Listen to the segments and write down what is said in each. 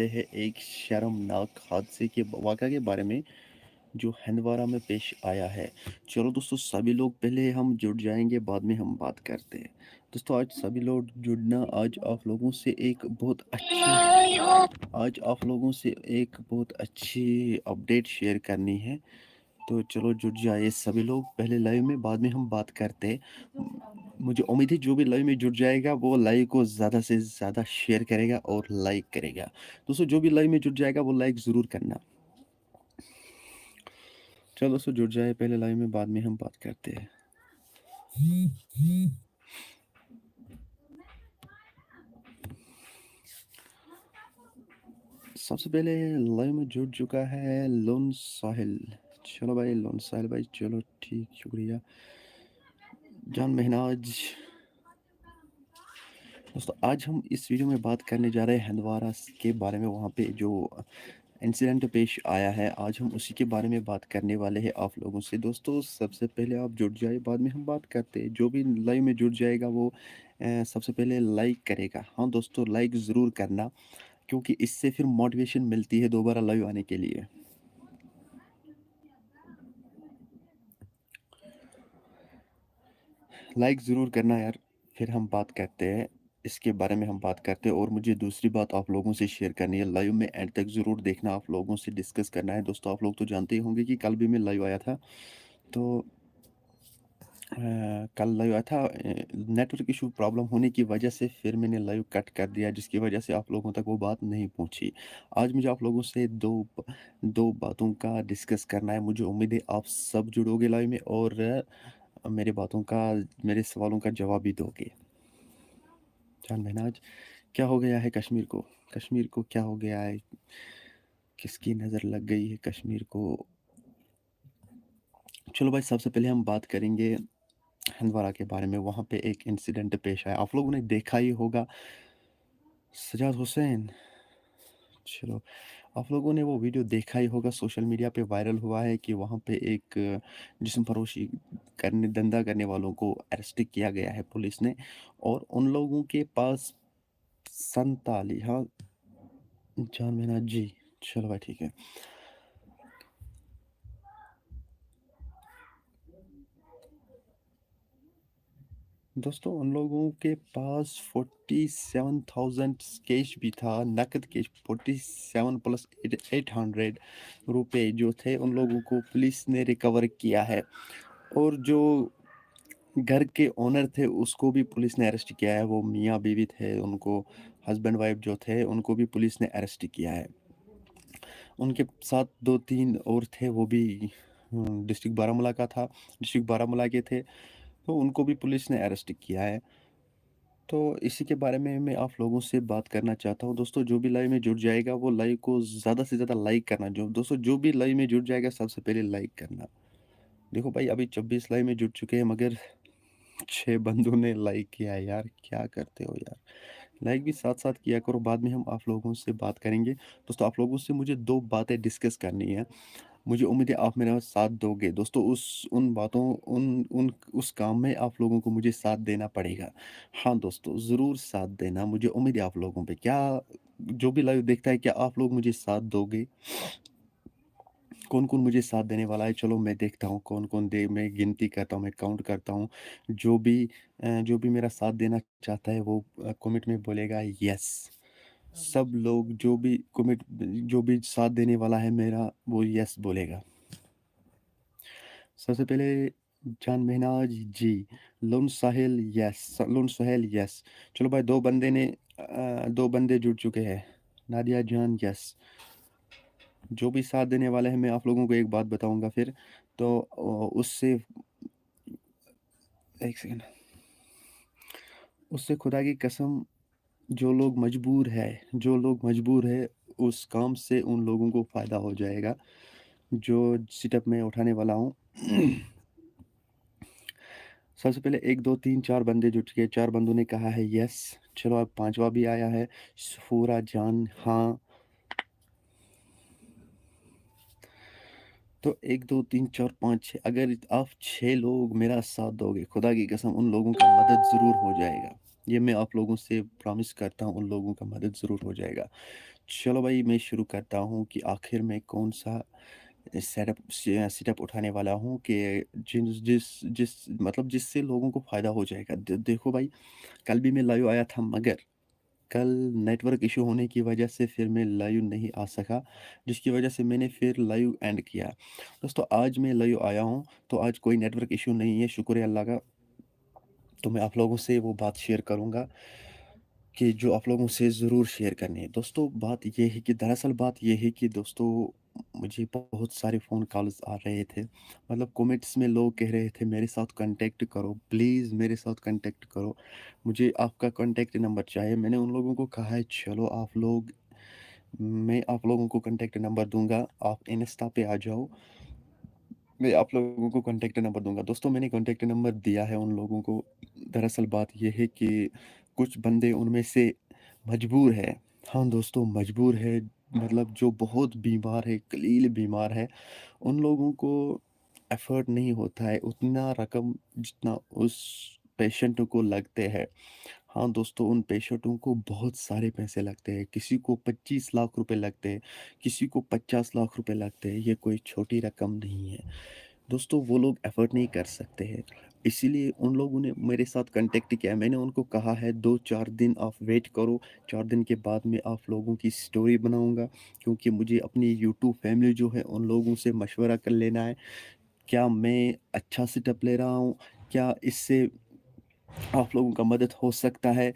है एक शर्मनाक हादसे के वाक़या के बारे में जो हंदवारा में पेश आया है। चलो दोस्तों सभी लोग पहले हम जुड़ जाएँगे बाद में हम बात करते हैं। दोस्तों आज सभी लोग जुड़ना आज आप लोगों से एक बहुत अच्छी अपडेट शेयर करनी है। तो चलो जुड़ जाइए सभी लोग पहले लाइव में बाद में हम बात करते हैं। मुझे उम्मीद है जो भी लाइव में जुड़ जाएगा वो लाइव को ज़्यादा से ज़्यादा शेयर करेगा और लाइक करेगा। दोस्तों जो भी लाइव में जुड़ जाएगा वो लाइक ज़रूर करना। चलो दोस्तों जुड़ जाए पहले लाइव में बाद में हम बात करते हैं। सबसे पहले लाइव में जुड़ चुका है लोन साहिल। चलो भाई लोन साहिल भाई चलो ठीक शुक्रिया। जान महनाज। दोस्तों आज हम इस वीडियो में बात करने जा रहे हैं हंदवारा के बारे में। वहाँ पे जो इंसिडेंट पेश आया है आज हम उसी के बारे में बात करने वाले हैं आप लोगों से। दोस्तों सबसे पहले आप जुड़ जाए बाद में हम बात करते हैं। जो भी लाइव में जुड़ जाएगा वो सबसे पहले लाइक करेगा। हाँ दोस्तों लाइक ज़रूर करना क्योंकि इससे फिर मोटिवेशन मिलती है दोबारा लाइव आने के लिए। लाइक ज़रूर करना यार। फिर हम बात करते हैं इसके बारे में हम बात करते हैं। और मुझे दूसरी बात आप लोगों से शेयर करनी है। लाइव में एंड तक ज़रूर देखना, आप लोगों से डिस्कस करना है। दोस्तों आप लोग तो जानते ही होंगे कि कल भी मैं लाइव आया था। तो कल लाइव आया था, नेटवर्क इशू प्रॉब्लम होने की वजह से फिर मैंने लाइव कट कर दिया जिसकी वजह से आप लोगों तक वो बात नहीं पहुंची। आज मुझे आप लोगों से दो बातों का डिस्कस करना है। मुझे उम्मीद है आप सब जुड़ोगे लाइव में और मेरे सवालों का जवाब भी दोगे। जान महनाज क्या हो गया है कश्मीर को? कश्मीर को क्या हो गया है? किसकी नज़र लग गई है कश्मीर को? चलो भाई सबसे पहले हम बात करेंगे हंदवाड़ा के बारे में। वहाँ पे एक इंसिडेंट पेश आया, आप लोगों ने देखा ही होगा। सजाद हुसैन, चलो आप लोगों ने वो वीडियो देखा ही होगा, सोशल मीडिया पे वायरल हुआ है कि वहाँ पे एक जिस्म फरोशी धंधा करने वालों को अरेस्ट किया गया है पुलिस ने। और उन लोगों के पास संताली, हाँ जान मीना जी, चलो भाई ठीक है। दोस्तों उन लोगों के पास 47,000 कैश भी था, नकद कैश 47 प्लस 800 रुपए जो थे उन लोगों को पुलिस ने रिकवर किया है। और जो घर के ओनर थे उसको भी पुलिस ने अरेस्ट किया है। वो मियाँ बीवी थे, उनको हस्बैंड वाइफ जो थे उनको भी पुलिस ने अरेस्ट किया है। उनके साथ दो तीन और थे, वो भी डिस्ट्रिक्ट बारामूला का था, डिस्ट्रिक्ट बारामूला के थे। तो उनको भी पुलिस ने अरेस्ट किया है। तो इसी के बारे में मैं आप लोगों से बात करना चाहता हूँ। दोस्तों जो भी लाइव में जुड़ जाएगा वो लाइव को ज़्यादा से ज़्यादा लाइक करना। जो भी लाइव में जुड़ जाएगा सबसे पहले लाइक करना। देखो भाई अभी 26 लाइव में जुड़ चुके हैं मगर 6 बंदों ने लाइक किया है यार, क्या करते हो यार। लाइक भी साथ साथ किया करो, बाद में हम आप लोगों से बात करेंगे। दोस्तों आप लोगों से मुझे दो बातें डिस्कस करनी है। मुझे उम्मीद है आप मेरा साथ दोगे। दोस्तों उस उन बातों उन उन उस काम में आप लोगों को मुझे साथ देना पड़ेगा। हाँ दोस्तों ज़रूर साथ देना, मुझे उम्मीद है आप लोगों पे। क्या जो भी लाइव देखता है क्या आप लोग मुझे साथ दोगे? कौन कौन मुझे साथ देने वाला है? चलो मैं देखता हूँ कौन कौन दे, मैं गिनती करता हूँ, मैं काउंट करता हूँ। जो भी मेरा साथ देना चाहता है वो कमेंट में बोलेगा यस। सब लोग जो भी साथ देने वाला है मेरा वो यस बोलेगा। सबसे पहले जान महनाज जी, लोन साहिल यस, लोन साहिल यस। चलो भाई दो बंदे जुड़ चुके हैं। नादिया जान यस। जो भी साथ देने वाले हैं मैं आप लोगों को एक बात बताऊंगा फिर। तो उससे एक सेकंड, उससे खुदा की कसम, जो लोग मजबूर है उस काम से उन लोगों को फ़ायदा हो जाएगा जो सिटअप मैं उठाने वाला हूँ। सबसे पहले 1 2 3 4 बंदे जुट गए, 4 बंदों ने कहा है यस। चलो अब 5वां भी आया है, सफूरा जान हाँ। तो 1 2 3 4 5 6, अगर आप 6 लोग मेरा साथ दोगे खुदा की कसम उन लोगों का मदद ज़रूर हो जाएगा। ये मैं आप लोगों से प्रॉमिस करता हूँ, उन लोगों का मदद ज़रूर हो जाएगा। चलो भाई मैं शुरू करता हूँ कि आखिर में कौन-सा सेटअप उठाने वाला हूँ कि जिन जिस जिस मतलब जिससे लोगों को फ़ायदा हो जाएगा। देखो भाई, कल भी मैं लाइव आया था, मगर कल नेटवर्क इश्यू होने की वजह से फिर मैं लाइव नहीं आ सका, जिसकी वजह से मैंने फिर लाइव एंड किया। दोस्तों आज मैं लाइव आया हूँ, तो आज कोई नेटवर्क इश्यू नहीं है, शुक्र है अल्लाह का। तो मैं आप लोगों से वो बात शेयर करूँगा कि जो आप लोगों से ज़रूर शेयर करनी है। दोस्तों बात ये है कि दरअसल बात ये है कि दोस्तों मुझे बहुत सारे फ़ोन कॉल्स आ रहे थे। मतलब कमेंट्स में लोग कह रहे थे मेरे साथ कॉन्टैक्ट करो, प्लीज़ मेरे साथ कॉन्टैक्ट करो। मुझे आपका कॉन्टैक्ट नंबर चाहिए। मैंने उन लोगों को कहा है चलो आप लोग, मैं आप लोगों को कॉन्टैक्ट नंबर दूँगा, आप इंस्टा पे आ जाओ, मैं आप लोगों को कॉन्टैक्ट नंबर दूँगा। दोस्तों मैंने कॉन्टैक्ट नंबर दिया है उन लोगों को। दरअसल बात ये है कि कुछ बंदे उनमें से मजबूर है। हाँ दोस्तों, मजबूर है, मतलब जो बहुत बीमार है, कलील बीमार है, उन लोगों को एफ़र्ट नहीं होता है उतना रकम जितना उस पेशेंट को लगते हैं। हाँ दोस्तों, उन पेशेंटों को बहुत सारे पैसे लगते हैं। किसी को 25 लाख रुपए लगते हैं, किसी को 50 लाख रुपए लगते हैं। ये कोई छोटी रकम नहीं है। दोस्तों वो लोग एफ़र्ट नहीं कर सकते हैं। इसीलिए उन लोगों ने मेरे साथ कॉन्टैक्ट किया। मैंने उनको कहा है 2-4 दिन आप वेट करो, 4 दिन के बाद मैं आप लोगों की स्टोरी बनाऊँगा, क्योंकि मुझे अपनी यूट्यूब फैमिली जो है उन लोगों से मशवरा कर लेना है। क्या मैं अच्छा सेटअप ले रहा हूँ? क्या इससे आप लोगों का मदद हो सकता है?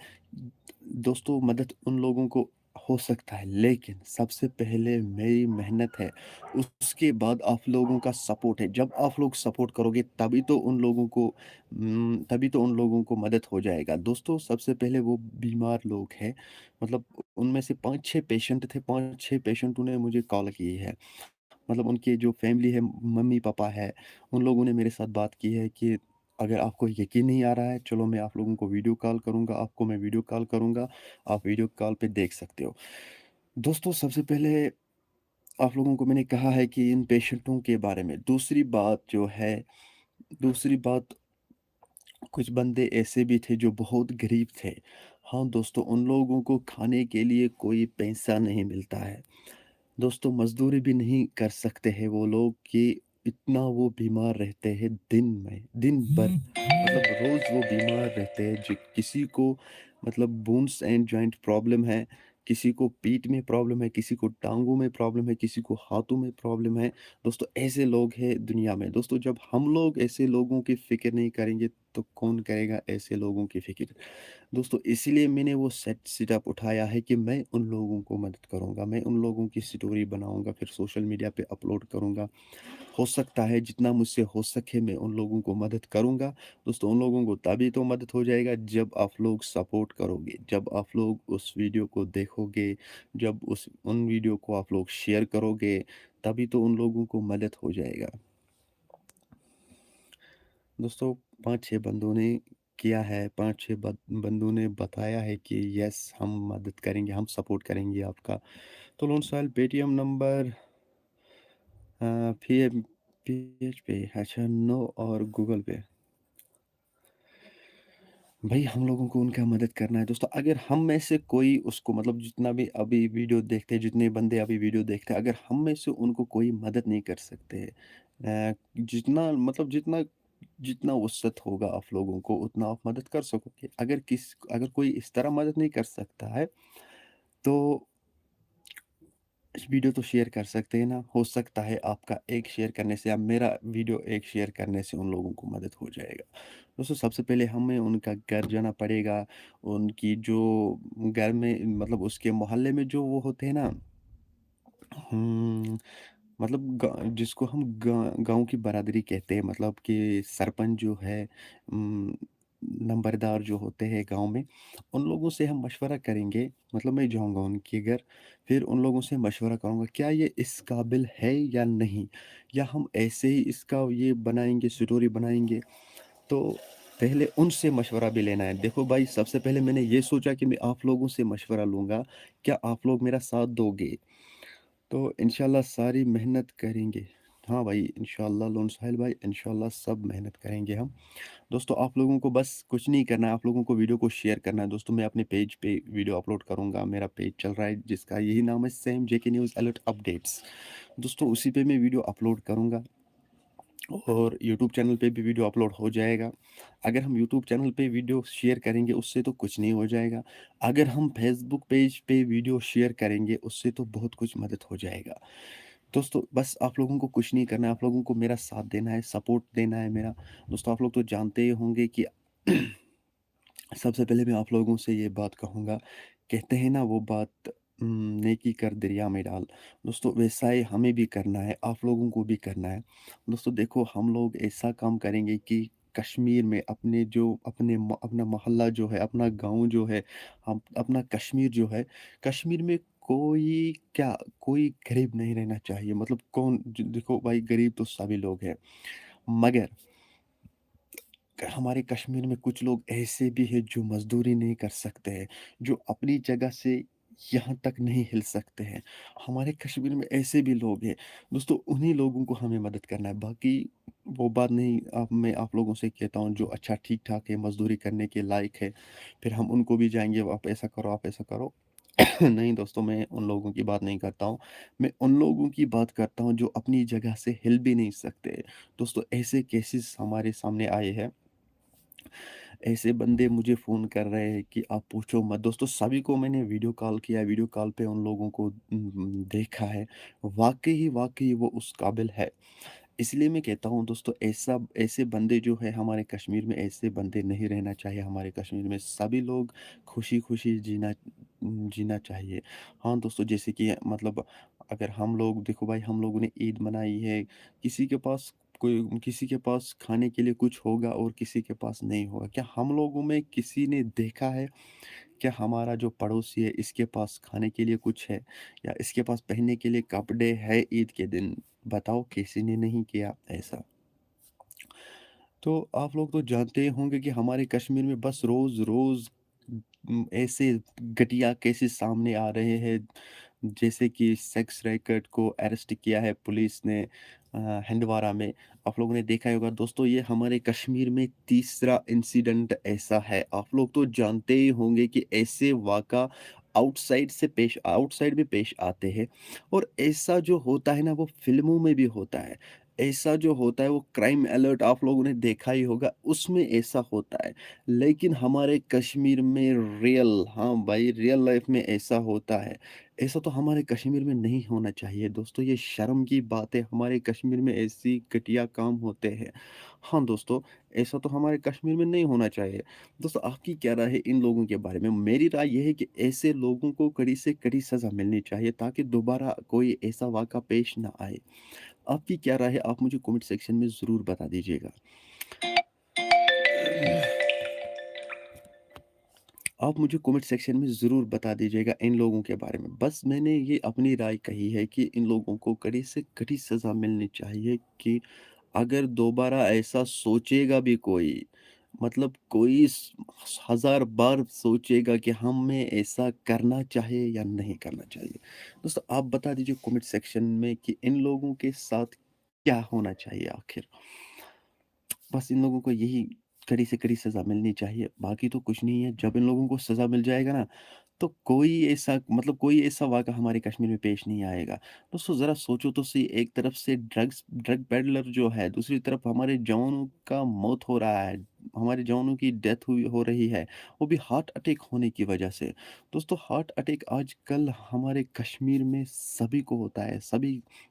दोस्तों मदद उन लोगों को हो सकता है, लेकिन सबसे पहले मेरी मेहनत है, उसके बाद आप लोगों का सपोर्ट है। जब आप लोग सपोर्ट करोगे तभी तो उन लोगों को मदद हो जाएगा। दोस्तों सबसे पहले वो बीमार लोग हैं, मतलब उनमें से 5-6 पेशेंट थे, 5-6 पेशेंटों ने मुझे कॉल की है। मतलब उनकी जो फैमिली है, मम्मी-पापा है, उन लोगों ने मेरे साथ बात की है कि अगर आपको यकीन नहीं आ रहा है, चलो मैं आप लोगों को वीडियो कॉल करूँगा, आपको मैं वीडियो कॉल करूँगा, आप वीडियो कॉल पे देख सकते हो। दोस्तों सबसे पहले आप लोगों को मैंने कहा है कि इन पेशेंटों के बारे में। दूसरी बात, कुछ बंदे ऐसे भी थे जो बहुत गरीब थे। हाँ दोस्तों, उन लोगों को खाने के लिए कोई पैसा नहीं मिलता है। दोस्तों मज़दूरी भी नहीं कर सकते हैं वो लोग कि इतना वो बीमार रहते हैं दिन भर, मतलब रोज़ वो बीमार रहते हैं। किसी को मतलब बोन्स एंड जॉइंट प्रॉब्लम है, किसी को पीठ में प्रॉब्लम है, किसी को टाँगों में प्रॉब्लम है, किसी को हाथों में प्रॉब्लम है। दोस्तों ऐसे लोग हैं दुनिया में। दोस्तों जब हम लोग ऐसे लोगों की फ़िक्र नहीं करेंगे, तो कौन करेगा ऐसे लोगों की फ़िक्र? दोस्तों इसीलिए मैंने वो सेटअप उठाया है कि मैं उन लोगों को मदद करूँगा, मैं उन लोगों की स्टोरी बनाऊँगा, फिर सोशल मीडिया पे अपलोड करूँगा। हो सकता है जितना मुझसे हो सके मैं उन लोगों को मदद करूँगा। दोस्तों उन लोगों को तभी तो मदद हो जाएगा जब आप लोग सपोर्ट करोगे, जब आप लोग उस वीडियो को देखोगे, जब उस उन वीडियो को आप लोग शेयर करोगे, तभी तो उन लोगों को मदद हो जाएगा। दोस्तों 5-6 बंदों ने किया है, 5-6 बंदों ने बताया है कि यस हम मदद करेंगे, हम सपोर्ट करेंगे आपका। तो loan soil Paytm number page पे, अच्छा नो और गूगल पे। भाई हम लोगों को उनका मदद करना है दोस्तों। अगर हम में से कोई उसको, मतलब जितना भी अभी वीडियो देखते हैं, जितने बंदे अभी वीडियो देखते हैं, अगर हम में से उनको कोई मदद नहीं कर सकते, जितना जितना वसत होगा आप लोगों को उतना आप मदद कर सकोगे। अगर कोई इस तरह मदद नहीं कर सकता है, तो इस वीडियो तो शेयर कर सकते हैं ना। हो सकता है आपका एक शेयर करने से या मेरा वीडियो एक शेयर करने से उन लोगों को मदद हो जाएगा। दोस्तों सबसे पहले हमें उनका घर जाना पड़ेगा। उनकी जो घर में, मतलब उसके मोहल्ले में जो वो होते हैं ना, मतलब जिसको हम गाँव की बरादरी कहते हैं, मतलब कि सरपंच जो है, नंबरदार जो होते हैं गाँव में, उन लोगों से हम मशवरा करेंगे। मतलब मैं जाऊँगा उनके घर, फिर उन लोगों से मशवरा करूँगा क्या ये इस काबिल है या नहीं, या हम ऐसे ही इसका ये बनाएँगे, स्टोरी बनाएँगे। तो पहले उनसे मशवरा भी लेना है। देखो भाई, सबसे पहले मैंने ये सोचा कि मैं आप लोगों से मशवरा लूँगा, क्या आप लोग मेरा साथ दोगे? तो इंशाल्लाह सारी मेहनत करेंगे। हाँ भाई, इंशाल्लाह लोन साहिल भाई, इंशाल्लाह सब मेहनत करेंगे हम। दोस्तों आप लोगों को बस कुछ नहीं करना है, आप लोगों को वीडियो को शेयर करना है। दोस्तों मैं अपने पेज पे वीडियो अपलोड करूँगा, मेरा पेज चल रहा है जिसका यही नाम है सेम जेके न्यूज़ अलर्ट अपडेट्स। दोस्तों उसी पे मैं वीडियो अपलोड करूँगा और यूट्यूब चैनल पे भी वीडियो अपलोड हो जाएगा। अगर हम यूट्यूब चैनल पे वीडियो शेयर करेंगे उससे तो कुछ नहीं हो जाएगा। अगर हम फेसबुक पेज पे वीडियो शेयर करेंगे उससे तो बहुत कुछ मदद हो जाएगा। दोस्तों बस आप लोगों को कुछ नहीं करना है, आप लोगों को मेरा साथ देना है, सपोर्ट देना है मेरा। दोस्तों आप लोग तो जानते ही होंगे कि सबसे पहले मैं आप लोगों से ये बात कहूँगा, कहते हैं ना वो बात, नेकी कर दरिया में डाल। दोस्तों वैसा ही हमें भी करना है, आप लोगों को भी करना है। दोस्तों देखो हम लोग ऐसा काम करेंगे कि कश्मीर में अपने जो अपना मोहल्ला जो है, अपना गाँव जो है, हम अपना कश्मीर जो है, कश्मीर में कोई गरीब नहीं रहना चाहिए। मतलब देखो भाई गरीब तो सभी लोग हैं, मगर हमारे कश्मीर में कुछ लोग ऐसे भी हैं जो मजदूरी नहीं कर सकते हैं, जो अपनी जगह से यहाँ तक नहीं हिल सकते हैं। हमारे कश्मीर में ऐसे भी लोग हैं। दोस्तों उन्हीं लोगों को हमें मदद करना है, बाकी वो बात नहीं। मैं आप लोगों से कहता हूँ जो अच्छा ठीक ठाक है, मजदूरी करने के लायक है, फिर हम उनको भी जाएंगे आप ऐसा करो आप ऐसा करो। नहीं दोस्तों, मैं उन लोगों की बात नहीं करता हूँ। मैं उन लोगों की बात करता हूँ जो अपनी जगह से हिल भी नहीं सकते। दोस्तों ऐसे केसेस हमारे सामने आए हैं। ऐसे बंदे मुझे फ़ोन कर रहे हैं कि आप पूछो मत। दोस्तों सभी को मैंने वीडियो कॉल किया, वीडियो कॉल पे उन लोगों को देखा है। वाक़ई वो उस काबिल है। इसलिए मैं कहता हूँ दोस्तों, ऐसे बंदे जो है हमारे कश्मीर में, ऐसे बंदे नहीं रहना चाहिए हमारे कश्मीर में। सभी लोग खुशी-खुशी जीना चाहिए। हाँ दोस्तों, जैसे कि मतलब अगर हम लोग देखो भाई, हम लोगों ने ईद मनाई है, किसी के पास खाने के लिए कुछ होगा और किसी के पास नहीं होगा। क्या हम लोगों में किसी ने देखा है, क्या हमारा जो पड़ोसी है इसके पास खाने के लिए कुछ है या इसके पास पहनने के लिए कपड़े हैं ईद के दिन? बताओ, किसी ने नहीं किया ऐसा। तो आप लोग तो जानते ही होंगे कि हमारे कश्मीर में बस रोज़ रोज़ ऐसे घटिया केसेस सामने आ रहे हैं। जैसे कि सेक्स रैकेट को अरेस्ट किया है पुलिस ने हंदवारा में। आप लोगों ने देखा ही होगा दोस्तों, ये हमारे कश्मीर में तीसरा इंसिडेंट ऐसा है। आप लोग तो जानते ही होंगे कि ऐसे वाक़ा आउटसाइड में पेश आते हैं, और ऐसा जो होता है ना वो फ़िल्मों में भी होता है। ऐसा जो होता है वो क्राइम अलर्ट आप लोगों ने देखा ही होगा, उसमें ऐसा होता है। लेकिन हमारे कश्मीर में हाँ भाई, रियल लाइफ़ में ऐसा होता है। ऐसा तो हमारे कश्मीर में नहीं होना चाहिए दोस्तों, ये शर्म की बात है, हमारे कश्मीर में ऐसी घटिया काम होते हैं। हाँ दोस्तों, ऐसा तो हमारे कश्मीर में नहीं होना चाहिए। दोस्तों आपकी क्या राय है इन लोगों के बारे में? मेरी राय ये है कि ऐसे लोगों को कड़ी से कड़ी सज़ा मिलनी चाहिए ताकि दोबारा कोई ऐसा वाक़ा पेश ना आए। आपकी क्या राय है? आप मुझे कमेंट सेक्शन में ज़रूर बता दीजिएगा। आप मुझे कमेंट सेक्शन में ज़रूर बता दीजिएगा इन लोगों के बारे में। बस मैंने ये अपनी राय कही है कि इन लोगों को कड़ी से कड़ी सज़ा मिलनी चाहिए कि अगर दोबारा ऐसा सोचेगा भी कोई, मतलब कोई 1000 बार सोचेगा कि हमें ऐसा करना चाहिए या नहीं करना चाहिए। दोस्तों आप बता दीजिए कमेंट सेक्शन में कि इन लोगों के साथ क्या होना चाहिए आखिर? बस इन लोगों को यही कड़ी से कड़ी सज़ा मिलनी चाहिए, बाकी तो कुछ नहीं है। जब इन लोगों को सज़ा मिल जाएगा ना, तो कोई ऐसा वाक़या हमारे कश्मीर में पेश नहीं आएगा। दोस्तों ज़रा सोचो तो सही, एक तरफ से ड्रग पेडलर जो है, दूसरी तरफ हमारे जवानों का मौत हो रहा है, हमारे जवानों की डेथ हो रही है, वो भी हार्ट अटैक होने की वजह से। दोस्तों हार्ट अटैक आजकल हमारे कश्मीर में सभी को होता है,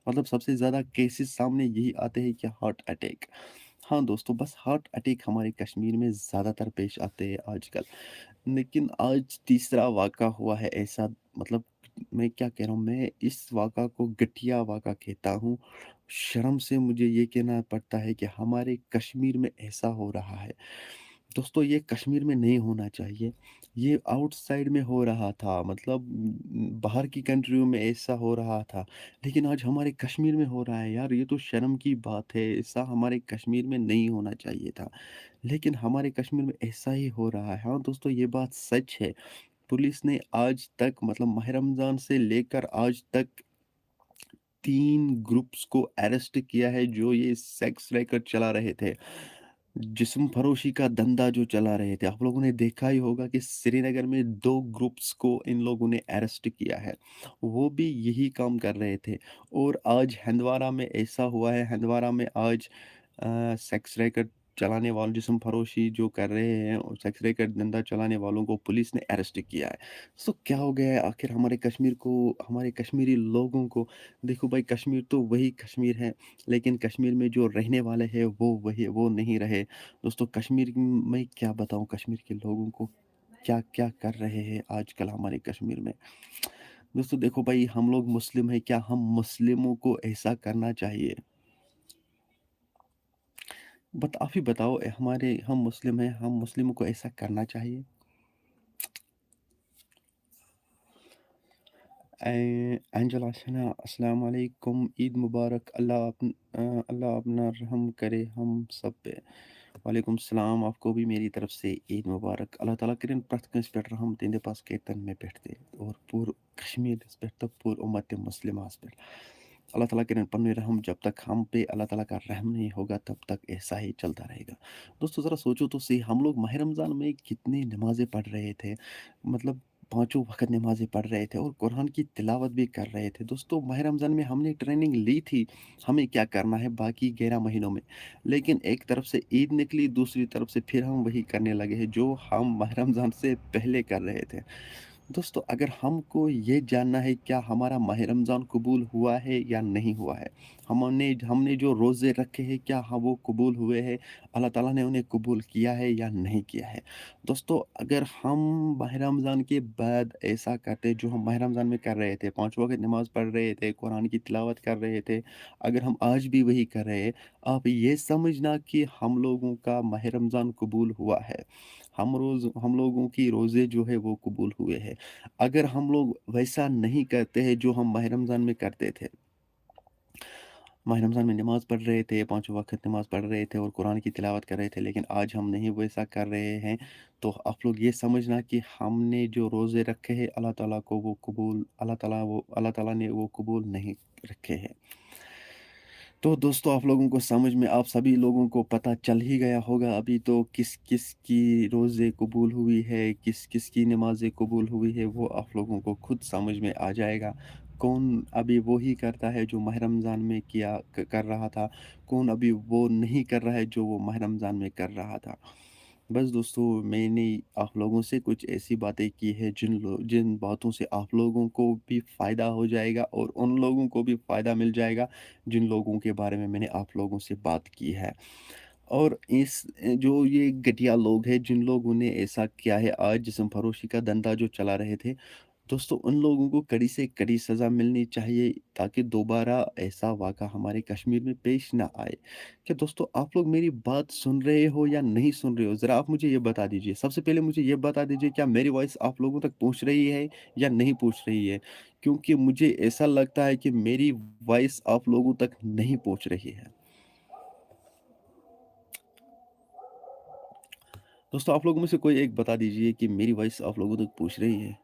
मतलब सबसे ज़्यादा केसेज़ सामने यही आते हैं कि हार्ट अटैक। हाँ दोस्तों, बस हार्ट अटैक हमारे कश्मीर में ज़्यादातर पेश आते हैं आजकल। लेकिन आज तीसरा वाक़ा हुआ है ऐसा, मतलब मैं क्या कह रहा हूँ, मैं इस वाक़ा को घटिया वाक़ा कहता हूँ। शर्म से मुझे ये कहना पड़ता है कि हमारे कश्मीर में ऐसा हो रहा है। दोस्तों ये कश्मीर में नहीं होना चाहिए, ये आउटसाइड में हो रहा था, मतलब बाहर की कंट्रियों में ऐसा हो रहा था, लेकिन आज हमारे कश्मीर में हो रहा है। यार ये तो शर्म की बात है, ऐसा हमारे कश्मीर में नहीं होना चाहिए था, लेकिन हमारे कश्मीर में ऐसा ही हो रहा है। हाँ दोस्तों, ये बात सच है। पुलिस ने आज तक, मतलब माह रमज़ान से लेकर आज तक 3 ग्रुप्स को अरेस्ट किया है जो ये सेक्स रैकेट चला रहे थे। जिस्म फरोशी का धंधा जो चला रहे थे। आप लोगों ने देखा ही होगा कि श्रीनगर में 2 ग्रुप्स को इन लोगों ने अरेस्ट किया है। वो भी यही काम कर रहे थे और आज हंदवारा में ऐसा हुआ है, हंदवारा में आज सेक्स रैकेट चलाने वालों जिस्म फरोशी जो कर रहे हैं और सेक्स रैकेट धंधा चलाने वालों को पुलिस ने अरेस्ट किया है। सो क्या हो गया है आखिर हमारे कश्मीर को, हमारे कश्मीरी लोगों को? देखो भाई, कश्मीर तो वही कश्मीर है, लेकिन कश्मीर में जो रहने वाले हैं वो नहीं रहे। दोस्तों कश्मीर में क्या बताऊँ, कश्मीर के लोगों को क्या-क्या कर रहे हैं आजकल हमारे कश्मीर में। दोस्तों देखो भाई, हम लोग मुस्लिम हैं, क्या हम मुस्लिमों को ऐसा करना चाहिए? आप ही बताओ, हमारे हम मुस्लिम हैं, हम मुस्लिमों को ऐसा करना चाहिए? एंजल आशना, अस्सलाम वालेकुम, ईद मुबारक, अल्लाह अपना रहम करे हम सब पे। वालेकुम सलाम, आपको भी मेरी तरफ से ईद मुबारक। अल्लाह ताला करें प्रथ कस पे रहम तेंदे पास केतन में पेठते और पूर कश्मीर पे तो पूर उम्मत मुस्लिम पे अल्लाह ताला करें पन्ने रहम। जब तक हम पे अल्लाह ताला का रहम नहीं होगा तब तक ऐसा ही चलता रहेगा। दोस्तों ज़रा सोचो तो सही, हम लोग माह रमज़ान में कितनी नमाज़ें पढ़ रहे थे, मतलब पाँचों वक़्त नमाज़ें पढ़ रहे थे और कुरान की तिलावत भी कर रहे थे। दोस्तों माह रमज़ान में हमने ट्रेनिंग ली थी, हमें क्या करना है बाकी 11 महीनों में। लेकिन एक तरफ से ईद निकली, दूसरी तरफ से फिर हम वही करने लगे हैं जो हम माह रमज़ान से पहले कर रहे थे। दोस्तों अगर हमको ये जानना है क्या हमारा माह रमज़ान कबूल हुआ है या नहीं हुआ है, हमने हमने जो रोज़े रखे हैं क्या हाँ वो कबूल हुए हैं, अल्लाह ताला ने उन्हें कबूल किया है या नहीं किया है। दोस्तों अगर हम माह रमज़ान के बाद ऐसा करते जो हम माह रमज़ान में कर रहे थे, पाँच वक्त नमाज पढ़ रहे थे, कुरान की तिलावत कर रहे थे, अगर हम आज भी वही कर रहे हैं, आप ये समझना कि हम लोगों का माह रमज़ान कबूल हुआ है। हम लोगों की रोज़े जो है वो कबूल हुए हैं। अगर हम लोग वैसा नहीं करते हैं जो हम माह रमज़ान में करते थे, माह रमज़ान में नमाज़ पढ़ रहे थे, पाँचों वक़्त नमाज़ पढ़ रहे थे और कुरान की तिलावत कर रहे थे, लेकिन आज हम नहीं वैसा कर रहे हैं, तो आप लोग ये समझना कि हमने जो रोज़े रखे हैं अल्लाह ताला ने वो कबूल नहीं रखे हैं। तो दोस्तों आप लोगों को समझ में, आप सभी लोगों को पता चल ही गया होगा अभी तो किस-किस की रोज़े कबूल हुई है, किस-किस की नमाज़ें कबूल हुई है, वो आप लोगों को खुद समझ में आ जाएगा। कौन अभी वो ही करता है जो माह रमज़ान में कर रहा था, कौन अभी वो नहीं कर रहा है जो वो माह रमज़ान में कर रहा था। बस दोस्तों मैंने आप लोगों से कुछ ऐसी बातें की है जिन बातों से आप लोगों को भी फ़ायदा हो जाएगा और उन लोगों को भी फ़ायदा मिल जाएगा जिन लोगों के बारे में मैंने आप लोगों से बात की है। और जो ये घटिया लोग हैं जिन लोगों ने ऐसा किया है, आज जिस्म फरोशी का धंधा जो चला रहे थे, दोस्तों उन लोगों को कड़ी से कड़ी सज़ा मिलनी चाहिए ताकि दोबारा ऐसा वाक़ा हमारे कश्मीर में पेश ना आए। क्या दोस्तों आप लोग मेरी बात सुन रहे हो या नहीं सुन रहे हो? ज़रा आप मुझे ये बता दीजिए। सबसे पहले मुझे ये बता दीजिए, क्या मेरी वॉइस आप लोगों तक पहुँच रही है या नहीं पहुँच रही है? क्योंकि मुझे ऐसा लगता है कि मेरी वॉइस आप लोगों तक नहीं पहुँच रही है। दोस्तों आप लोगों में से कोई एक बता दीजिए कि मेरी वॉइस आप लोगों तक पहुँच रही है?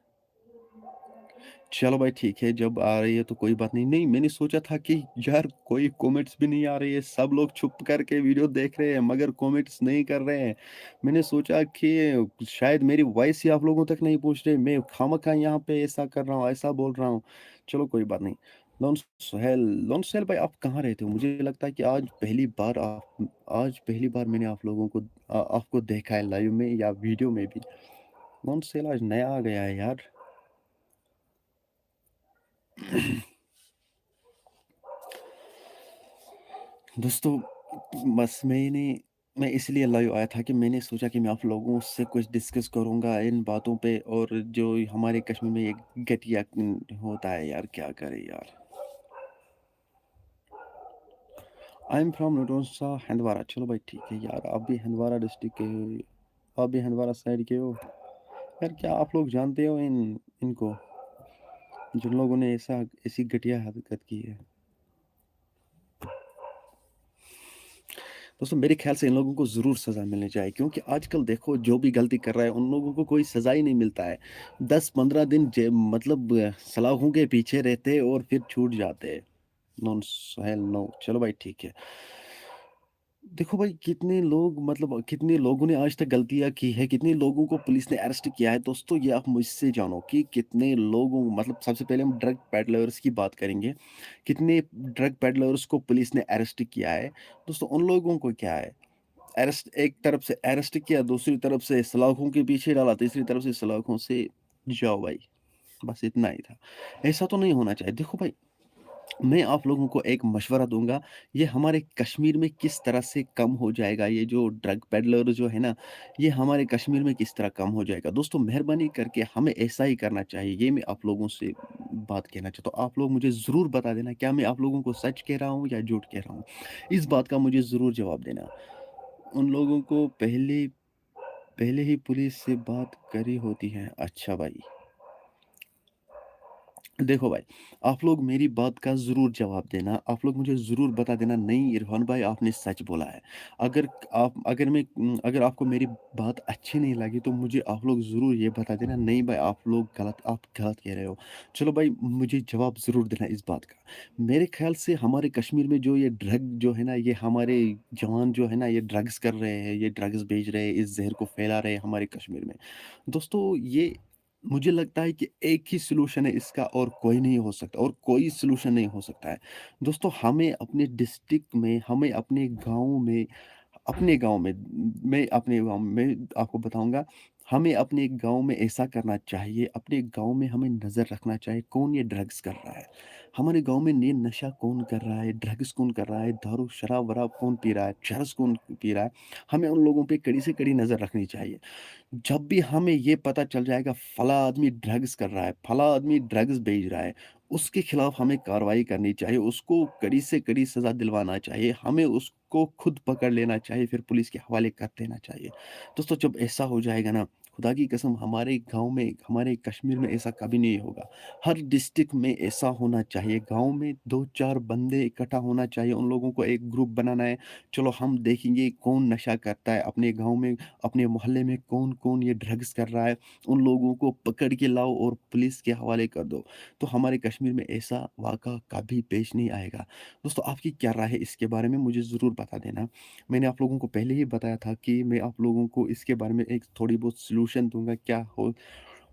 चलो भाई ठीक है, जब आ रही है तो कोई बात नहीं। नहीं, मैंने सोचा था कि यार कोई कमेंट्स भी नहीं आ रही है, सब लोग छुप करके वीडियो देख रहे हैं मगर कमेंट्स नहीं कर रहे हैं। मैंने सोचा कि शायद मेरी वॉइस ही आप लोगों तक नहीं पहुँच रही, मैं खामख़ा यहाँ पे ऐसा कर रहा हूँ, ऐसा बोल रहा हूँ। चलो कोई बात नहीं। लोन सुहेल भाई आप कहाँ रहते हो? मुझे लगता है कि आज पहली बार मैंने आप लोगों को आपको देखा है लाइव में या वीडियो में भी। लोन सुहेल आज नया आ गया है यार। दोस्तों बस मैं इसलिए लाइव आया था कि मैंने सोचा कि मैं आप लोगों से कुछ डिस्कस करूंगा इन बातों पे, और जो हमारे कश्मीर में एक घटिया होता है यार, क्या करें यार। आई एम फ्रॉम नटोसा हंदवारा। चलो भाई ठीक है यार, आप भी हंदवारा डिस्ट्रिक्ट के हो, आप भी हंदवारा साइड के हो यार। क्या आप लोग जानते हो इनको, जिन लोगों ने ऐसी घटिया हरकत की है? दोस्तों मेरे ख्याल से इन लोगों को ज़रूर सज़ा मिलनी चाहिए, क्योंकि आजकल देखो जो भी गलती कर रहा है उन लोगों को कोई सज़ा ही नहीं मिलता है। 10-15 दिन सलाखों के पीछे रहते हैं और फिर छूट जाते हैं। नॉन सोहेल नो, चलो भाई ठीक है। देखो भाई कितने लोग मतलब कितने लोगों ने आज तक गलतियाँ की है, कितने लोगों को पुलिस ने अरेस्ट किया है। दोस्तों ये आप मुझसे जानो कि कितने लोगों मतलब सबसे पहले हम ड्रग पेडलर्स की बात करेंगे। कितने ड्रग पेडलर्स को पुलिस ने अरेस्ट किया है। दोस्तों उन लोगों को क्या है, अरेस्ट एक तरफ से अरेस्ट किया, दूसरी तरफ से सलाखों के पीछे डाला, तीसरी तरफ से सलाखों से जाओ भाई, बस इतना ही था। ऐसा तो नहीं होना चाहिए। देखो भाई मैं आप लोगों को एक मशवरा दूँगा, ये हमारे कश्मीर में किस तरह से कम हो जाएगा, ये जो ड्रग पेडलर जो है ना, ये हमारे कश्मीर में किस तरह कम हो जाएगा। दोस्तों मेहरबानी करके हमें ऐसा ही करना चाहिए, ये मैं आप लोगों से बात कहना चाहता हूँ। आप लोग मुझे ज़रूर बता देना, क्या मैं आप लोगों को सच कह रहा हूँ या झूठ कह रहा हूँ? इस बात का मुझे ज़रूर जवाब देना। उन लोगों को पहले पहले ही पुलिस से बात करी होती है। अच्छा भाई। देखो भाई, आप लोग मेरी बात का ज़रूर जवाब देना, आप लोग मुझे ज़रूर बता देना, नहीं इरफ़ान भाई आपने सच बोला है। अगर आपको मेरी बात अच्छी नहीं लगी तो मुझे आप लोग ज़रूर ये बता देना, नहीं भाई आप गलत कह रहे हो। चलो भाई मुझे जवाब ज़रूर देना इस बात का। मेरे ख़्याल से हमारे कश्मीर में जो ये ड्रग जो है ना, ये हमारे जवान जो है ना, ये ड्रग्स कर रहे हैं, ये ड्रग्स बेच रहे हैं, इस ज़हर को फैला रहे हैं हमारे कश्मीर में। दोस्तों ये मुझे लगता है कि एक ही सॉल्यूशन है इसका और कोई नहीं हो सकता और कोई सॉल्यूशन नहीं हो सकता है। दोस्तों हमें अपने डिस्ट्रिक्ट में, हमें अपने गाँव में मैं अपने गाँव में आपको बताऊँगा, हमें अपने गाँव में ऐसा करना चाहिए, अपने गाँव में हमें नज़र रखना चाहिए कौन ये ड्रग्स कर रहा है। हमारे गाँव में ये नशा कौन कर रहा है, ड्रग्स कौन कर रहा है, दारू, शराब-वराब कौन पी रहा है, चरस कौन पी रहा है। हमें उन लोगों पे कड़ी से कड़ी नज़र रखनी चाहिए। जब भी हमें ये पता चल जाएगा फला आदमी ड्रग्स कर रहा है, फला आदमी ड्रग्स बेच रहा है, उसके खिलाफ हमें कार्रवाई करनी चाहिए, उसको कड़ी से कड़ी सज़ा दिलवाना चाहिए, हमें उसको खुद पकड़ लेना चाहिए, फिर पुलिस के हवाले कर देना चाहिए। दोस्तों जब ऐसा हो जाएगा ना, खुदा की कसम हमारे गाँव में, हमारे कश्मीर में ऐसा कभी नहीं होगा। हर डिस्ट्रिक्ट में ऐसा होना चाहिए, गाँव में 2-4 बंदे इकट्ठा होना चाहिए, उन लोगों को एक ग्रुप बनाना है, चलो हम देखेंगे कौन नशा करता है अपने गाँव में, अपने मोहल्ले में कौन-कौन ये ड्रग्स कर रहा है, उन लोगों को पकड़ के लाओ और पुलिस के हवाले कर दो। तो हमारे कश्मीर में ऐसा वाक़ा कभी पेश नहीं आएगा। दोस्तों आपकी क्या राय है इसके बारे में मुझे ज़रूर बता देना। मैंने आप लोगों को पहले ही बताया था कि मैं आप लोगों को इसके बारे में एक थोड़ी बहुत सॉल्यूशन दूँगा, क्या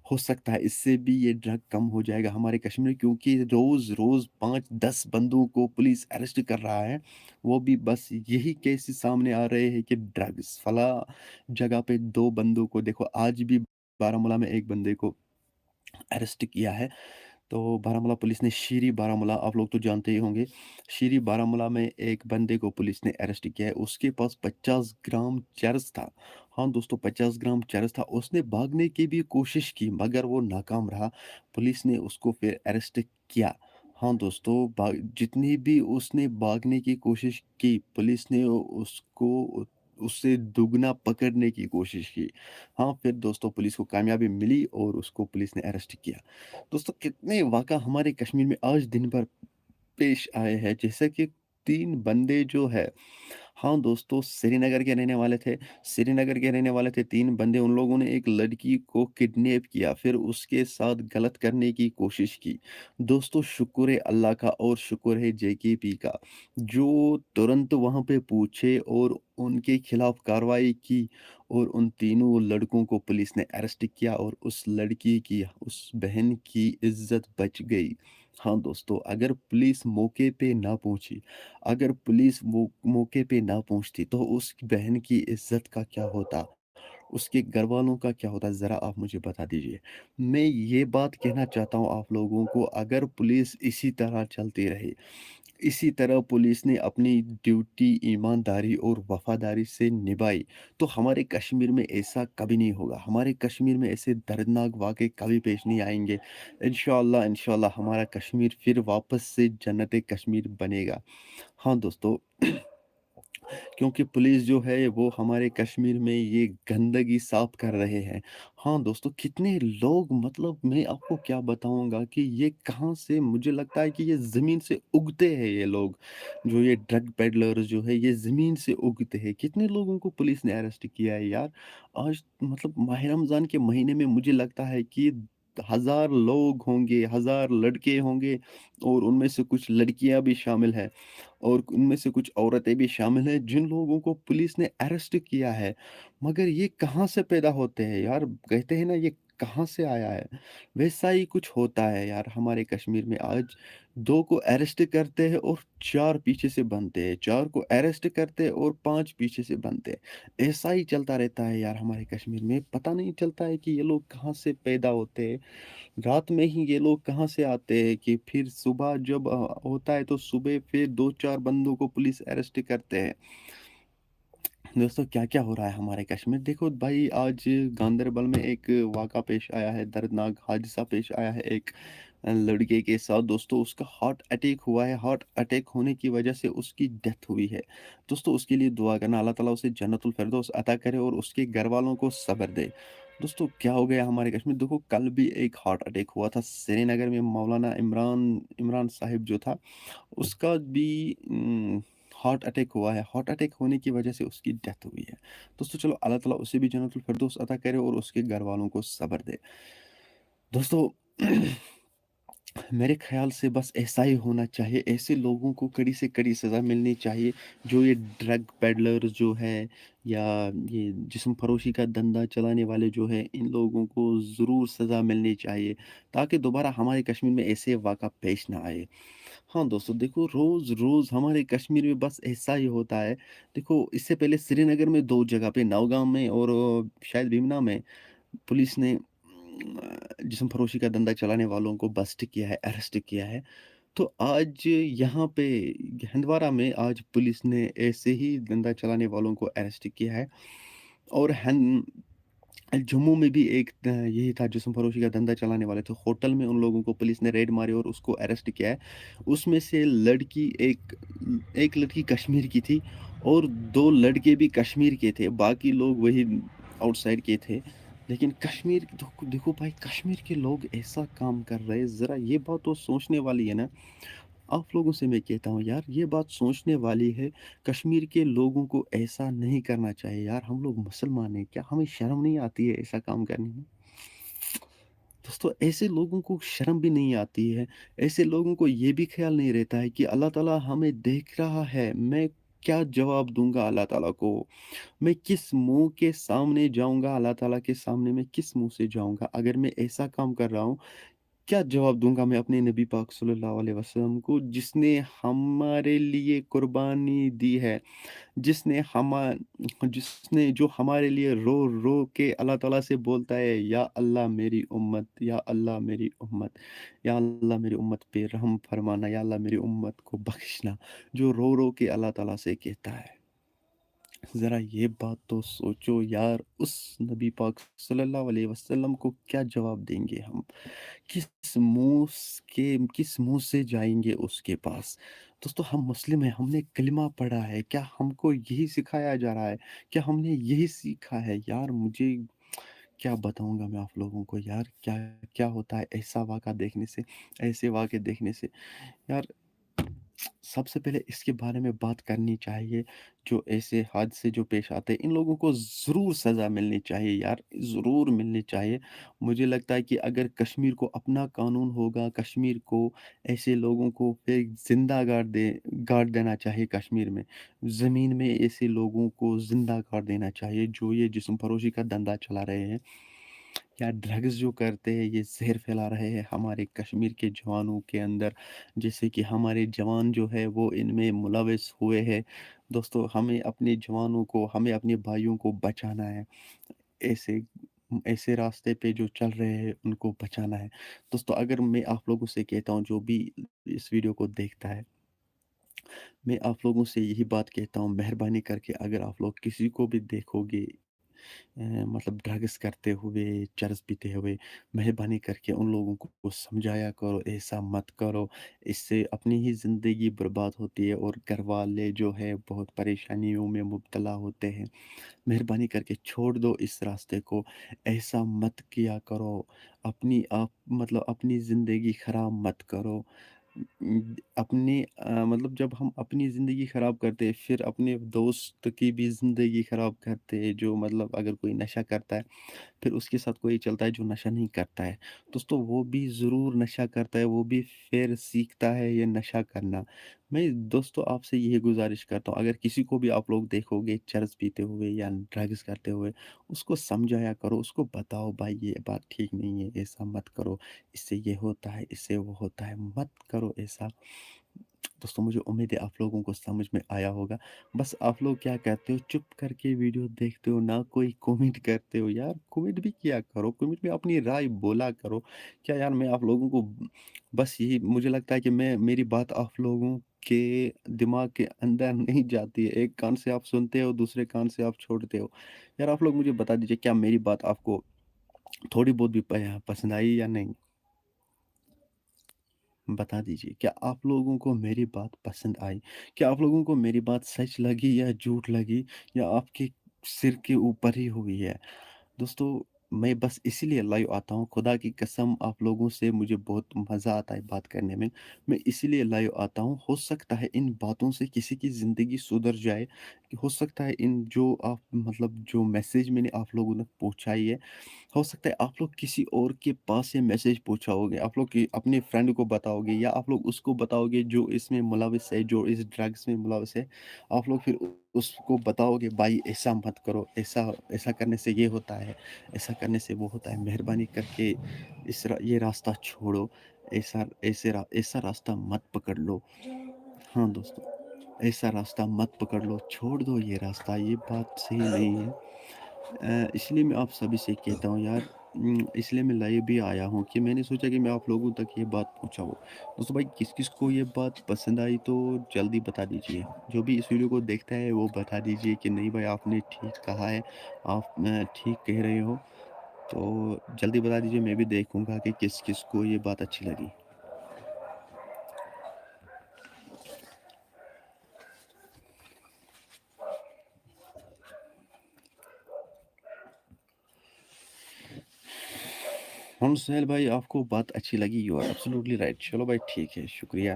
हो सकता है इससे भी ये ड्रग कम हो जाएगा हमारे कश्मीर में, क्योंकि रोज़-रोज़ 5-10 बंदों को पुलिस अरेस्ट कर रहा है। वो भी बस यही केसेस सामने आ रहे हैं कि ड्रग्स फला जगह पे 2 बंदों को देखो, आज भी बारामूला में 1 बंदे को अरेस्ट किया है। तो बारामूला पुलिस ने शीरी बारामूला, आप लोग तो जानते ही होंगे। शीरी बारामूला में एक बंदे को पुलिस ने अरेस्ट किया है, उसके पास 50 ग्राम चरस था। हाँ दोस्तों 50 ग्राम चरस था, उसने भागने की भी कोशिश की मगर वो नाकाम रहा। पुलिस ने उसको फिर अरेस्ट किया। हाँ दोस्तों जितनी भी उसने भागने की कोशिश की, पुलिस ने उसको उससे दुगना पकड़ने की कोशिश की। हाँ, फिर दोस्तों पुलिस को कामयाबी मिली और उसको पुलिस ने अरेस्ट किया। दोस्तों कितने वाक़ा हमारे कश्मीर में आज दिन भर पेश आए हैं, जैसे कि 3 बंदे जो है, हाँ दोस्तों श्रीनगर के रहने वाले थे 3 बंदे, उन लोगों ने एक लड़की को किडनैप किया, फिर उसके साथ गलत करने की कोशिश की। दोस्तों शुक्र है अल्लाह का और शुक्र है जेकेपी का, जो तुरंत वहाँ पे पूछे और उनके खिलाफ कार्रवाई की और उन तीनों लड़कों को पुलिस ने अरेस्ट किया और उस लड़की की, उस बहन की इज़्ज़त बच गई। हाँ दोस्तों, अगर पुलिस मौके पे ना पहुँची, अगर पुलिस वो मौके पे ना पहुँचती तो उस बहन की इज़्ज़त का क्या होता? उसके घरवालों का क्या होता? ज़रा आप मुझे बता दीजिए। मैं ये बात कहना चाहता हूँ आप लोगों को, अगर पुलिस इसी तरह चलती रही, इसी तरह पुलिस ने अपनी ड्यूटी ईमानदारी और वफ़ादारी से निभाई, तो हमारे कश्मीर में ऐसा कभी नहीं होगा। हमारे कश्मीर में ऐसे दर्दनाक वाक़ये कभी पेश नहीं आएँगे। इंशाअल्लाह हमारा कश्मीर फिर वापस से जन्नत-ए कश्मीर बनेगा। हाँ दोस्तों, क्योंकि पुलिस जो है वो हमारे कश्मीर में ये गंदगी साफ कर रहे हैं। हाँ दोस्तों, कितने लोग मतलब मैं आपको क्या बताऊँगा कि ये कहाँ से, मुझे लगता है कि ये ज़मीन से उगते हैं ये लोग, जो ये ड्रग पेडलर्स जो है ये ज़मीन से उगते हैं। कितने लोगों को पुलिस ने अरेस्ट किया है यार। आज मतलब माह रमज़ान के महीने में मुझे लगता है कि हज़ार लोग होंगे, हज़ार लड़के होंगे और उनमें से कुछ लड़कियाँ भी शामिल हैं और उनमें से कुछ औरतें भी शामिल हैं जिन लोगों को पुलिस ने अरेस्ट किया है। मगर ये कहाँ से पैदा होते हैं यार? कहते हैं ना ये कहाँ से आया है? वैसा ही कुछ होता है यार हमारे कश्मीर में आज 2 को अरेस्ट करते हैं और 4 पीछे से बनते हैं, 4 को अरेस्ट करते हैं और 5 पीछे से बनते हैं। ऐसा ही चलता रहता है यार हमारे कश्मीर में, पता नहीं चलता है कि ये लोग कहाँ से पैदा होते हैं, रात में ही ये लोग कहाँ से आते हैं कि फिर सुबह जब होता है तो सुबह फिर 2-4 बंदों को पुलिस अरेस्ट करते हैं। दोस्तों क्या-क्या हो रहा है हमारे कश्मीर? देखो भाई आज गांदरबल में एक वाक़ा पेश आया है, दर्दनाक हादसा पेश आया है एक लड़के के साथ दोस्तों उसका हार्ट अटैक हुआ है, हार्ट अटैक होने की वजह से उसकी डेथ हुई है। दोस्तों उसके लिए दुआ करना अल्लाह ताला उसे जन्नतुल फ़िरदौस अता करे और उसके घरवालों को सब्र दे। दोस्तों क्या हो गया हमारे कश्मीर देखो कल भी एक हार्ट अटैक हुआ था श्रीनगर में मौलाना इमरान इमरान साहिब जो था उसका भी हार्ट अटैक हुआ है। हार्ट अटैक होने की वजह से उसकी डेथ हुई है। दोस्तों चलो अल्लाह ताला उसे भी जन्नतुल फ़िरदौस अता करे और उसके घरवालों को सब्र दे। दोस्तों मेरे ख़्याल से बस ऐसा ही होना चाहिए। ऐसे लोगों को कड़ी से कड़ी सज़ा मिलनी चाहिए, जो ये ड्रग पेडलर जो है या ये जिस्म फ़रोशी का धंधा चलाने वाले जो हैं, इन लोगों को ज़रूर सज़ा मिलनी चाहिए, ताकि दोबारा हमारे कश्मीर में ऐसे वाक़ा पेश ना आए। हाँ, दोस्तों देखो रोज़-रोज़ हमारे कश्मीर में बस ऐसा ही होता है। देखो इससे पहले श्रीनगर में 2 जगह पे नौगाम में और शायद भीमना में पुलिस ने जिस्म फ़रोशी का धंधा चलाने वालों को बस्ट किया है, अरेस्ट किया है। तो आज यहाँ पे हंदवारा में आज पुलिस ने ऐसे ही धंधा चलाने वालों को अरेस्ट किया है और जम्मू में भी एक यही था जिस्म फ़रोशी का धंधा चलाने वाले थे। होटल में उन लोगों को पुलिस ने रेड मारी और उसको अरेस्ट किया है। उसमें से लड़की एक लड़की कश्मीर की थी और 2 लड़के भी कश्मीर के थे। बाकी लोग वही आउटसाइड के थे। लेकिन कश्मीर देखो देखो भाई कश्मीर के लोग ऐसा काम कर रहे हैं, ज़रा ये बात तो सोचने वाली है ना। आप लोगों से मैं कहता हूँ यार ये बात सोचने वाली है, कश्मीर के लोगों को ऐसा नहीं करना चाहिए यार, हम लोग मुसलमान हैं, क्या हमें शर्म नहीं आती है ऐसा काम करने में? दोस्तों ऐसे लोगों को शर्म भी नहीं आती है, ऐसे लोगों को ये भी ख़्याल नहीं रहता है कि अल्लाह ताला हमें देख रहा है, मैं क्या जवाब दूँगा अल्लाह ताला को? मैं किस मुँह के सामने जाऊँगा अल्लाह ताला के सामने मैं किस मुँह से जाऊँगा? अगर मैं ऐसा काम कर रहा हूँ क्या जवाब दूँगा मैं अपने नबी पाक सल्लल्लाहु अलैहि वसल्लम को जिसने हमारे लिए कुर्बानी दी है, जिसने हमा जिसने जो हमारे लिए रो-रो के अल्लाह ताला से बोलता है या अल्लाह मेरी उम्मत, या अल्लाह मेरी उम्मत, या अल्लाह मेरी उम्मत पे रहम फरमाना, या अल्लाह मेरी उम्मत को बख्शना, जो रो-रो के अल्लाह ताला से कहता है। ज़रा ये बात तो सोचो यार उस नबी पाक सल्लल्लाहु अलैहि वसल्लम को क्या जवाब देंगे हम? किस मुँह से जाएँगे उसके पास? दोस्तों हम मुस्लिम हैं, हमने कलिमा पढ़ा है, क्या हमको यही सिखाया जा रहा है? क्या हमने यही सीखा है? यार मुझे क्या बताऊँगा मैं आप लोगों को यार क्या होता है ऐसा वाक़ा देखने से, ऐसे वाक़े देखने से। यार सबसे पहले इसके बारे में बात करनी चाहिए, जो ऐसे हादसे जो पेश आते हैं, इन लोगों को ज़रूर सज़ा मिलनी चाहिए यार, ज़रूर मिलनी चाहिए। मुझे लगता है कि अगर कश्मीर को अपना कानून होगा, कश्मीर को ऐसे लोगों को फिर ज़िंदा गाड़ देना चाहिए कश्मीर में। ज़मीन में ऐसे लोगों को ज़िंदा गाड़ देना चाहिए, जो ये जिस्म फ़रोशी का धंधा चला रहे हैं। या ड्रग्स जो करते हैं ये ज़हर फैला रहे हैं हमारे कश्मीर के जवानों के अंदर जैसे कि हमारे जवान जो है वो इनमें मुलविस हुए हैं। दोस्तों हमें अपने जवानों को हमें अपने भाइयों को बचाना है। ऐसे ऐसे रास्ते पे जो चल रहे हैं उनको बचाना है। दोस्तों अगर मैं आप लोगों से कहता हूँ जो भी इस वीडियो को देखता है, मैं आप लोगों से यही बात कहता हूँ मेहरबानी करके अगर आप लोग किसी को भी देखोगे मतलब ड्रग्स करते हुए, चरस पीते हुए, मेहरबानी करके उन लोगों को समझाया करो, ऐसा मत करो। इससे अपनी ही ज़िंदगी बर्बाद होती है और घरवाले जो है बहुत परेशानियों में मुब्तला होते हैं। मेहरबानी करके छोड़ दो इस रास्ते को, ऐसा मत किया करो। अपनी आप मतलब अपनी ज़िंदगी ख़राब मत करो। اپنے مطلب جب ہم اپنی زندگی خراب کرتے ہیں پھر اپنے دوست کی بھی زندگی خراب کرتے ہیں، جو مطلب اگر کوئی نشہ کرتا ہے پھر اس کے ساتھ کوئی چلتا ہے جو نشہ نہیں کرتا ہے، دوستوں وہ بھی ضرور نشہ کرتا ہے، وہ بھی پھر سیکھتا ہے یہ نشہ کرنا۔ میں دوستوں آپ سے یہی گزارش کرتا ہوں، اگر کسی کو بھی آپ لوگ دیکھو گے چرس پیتے ہوئے یا ڈرگس کرتے ہوئے، اس کو سمجھایا کرو، اس کو بتاؤ بھائی یہ بات ٹھیک نہیں ہے، ایسا مت کرو، اس سے یہ ہوتا ہے، اس سے وہ ہوتا ہے، مت کرو ایسا۔ دوستوں مجھے امید ہے آپ لوگوں کو سمجھ میں آیا ہوگا۔ بس آپ لوگ کیا کرتے ہو، چپ کر کے ویڈیو دیکھتے ہو، نہ کوئی کومنٹ کرتے ہو، یار کومنٹ بھی کیا کرو، کومنٹ میں اپنی رائے بولا کرو۔ کیا یار میں آپ لوگوں کو بس یہی مجھے لگتا ہے کہ میری بات آپ لوگوں کے دماغ کے اندر نہیں جاتی ہے، ایک کان سے آپ سنتے ہو دوسرے کان سے آپ چھوڑتے ہو۔ یار آپ لوگ مجھے بتا دیجیے کیا میری بات آپ کو تھوڑی بہت بھی پسند آئی یا نہیں؟ بتا دیجیے کیا آپ لوگوں کو میری بات پسند آئی؟ کیا آپ لوگوں کو میری بات سچ لگی یا جھوٹ لگی یا آپ کے سر کے اوپر ہی ہوئی ہے؟ دوستو میں بس اسی لیے لائیو آتا ہوں، خدا کی قسم آپ لوگوں سے مجھے بہت مزہ آتا ہے بات کرنے میں۔ میں اسی لیے لائیو آتا ہوں، ہو سکتا ہے ان باتوں سے کسی کی زندگی سدھر جائے، ہو سکتا ہے ان جو آپ مطلب جو میسیج میں نے آپ لوگوں نے پہنچائی ہے، ہو سکتا ہے آپ لوگ کسی اور کے پاس یہ میسیج پہنچاؤ گے، آپ لوگ اپنے فرینڈ کو بتاؤ گے یا آپ لوگ اس کو بتاؤ گے جو اس میں ملوث ہے، جو اس ڈرگس میں ملوث ہے، آپ لوگ پھر اس کو بتاؤ گے بھائی ایسا مت کرو، ایسا ایسا کرنے سے یہ ہوتا ہے، ایسا کرنے سے وہ ہوتا ہے، مہربانی کر کے یہ راستہ چھوڑو، ایسا راستہ مت پکڑ لو۔ ہاں دوستو ایسا راستہ مت پکڑ لو، چھوڑ دو یہ راستہ، یہ بات صحیح نہیں ہے۔ اس لیے میں آپ سبھی سے کہتا ہوں یار، اس لیے میں لائیو بھی آیا ہوں کہ میں نے سوچا کہ میں آپ لوگوں تک یہ بات پہنچاؤں۔ دوستو بھائی کس کس کو یہ بات پسند آئی تو جلدی بتا دیجئے، جو بھی اس ویڈیو کو دیکھتا ہے وہ بتا دیجئے کہ نہیں بھائی آپ نے ٹھیک کہا ہے، آپ ٹھیک کہہ رہے ہو، تو جلدی بتا دیجئے، میں بھی دیکھوں گا کہ کس کس کو یہ بات اچھی لگی۔ سہیل بھائی آپ کو بات اچھی لگی، یو آر ایبسولوٹلی رائٹ، چلو بھائی ٹھیک ہے، شکریہ۔